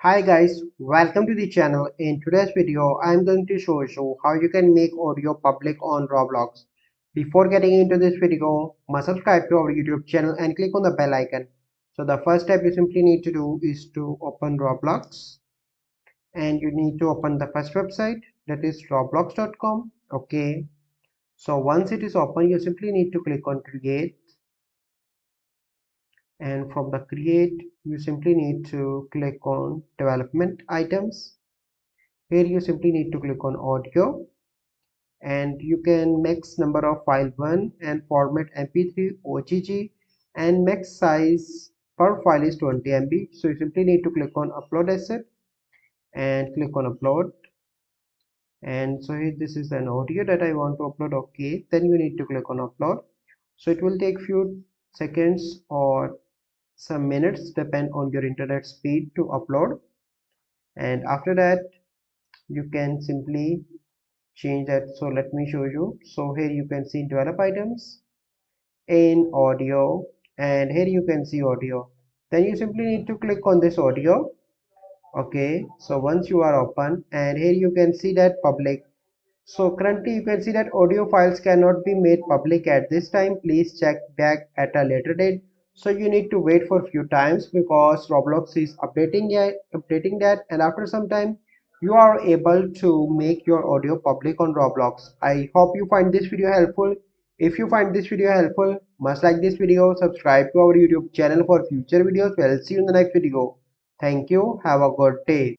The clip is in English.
Hi guys, welcome to the channel. In today's video, I'm going to show you how you can make audio public on Roblox. Before getting into this video, must subscribe to our YouTube channel and click on the bell icon. So the first step you simply need to do is to open Roblox and you need to open the first website, that is roblox.com. Okay, so once it is open, you simply need to click on create, and from the create you simply need to click on development items. Here you simply need to click on audio and you can max number of file 1 and format mp3 ogg and max size per file is 20 MB. So you simply need to click on upload asset and click on upload. And so here this is an audio that I want to upload. Okay, then you need to click on upload. So it will take few seconds or some minutes depend on your internet speed to upload, and after that you can simply change that. So let me show you. So here you can see develop items in audio, and here you can see audio. Then you simply need to click on this audio. Okay, so once you are open, and here you can see that public. So currently you can see that audio files cannot be made public at this time. Please check back at a later date. So you need to wait for a few times because Roblox is updating that, and after some time you are able to make your audio public on Roblox. I hope you find this video helpful. If you find this video helpful, must like this video, subscribe to our YouTube channel for future videos. We'll see you in the next video. Thank you. Have a good day.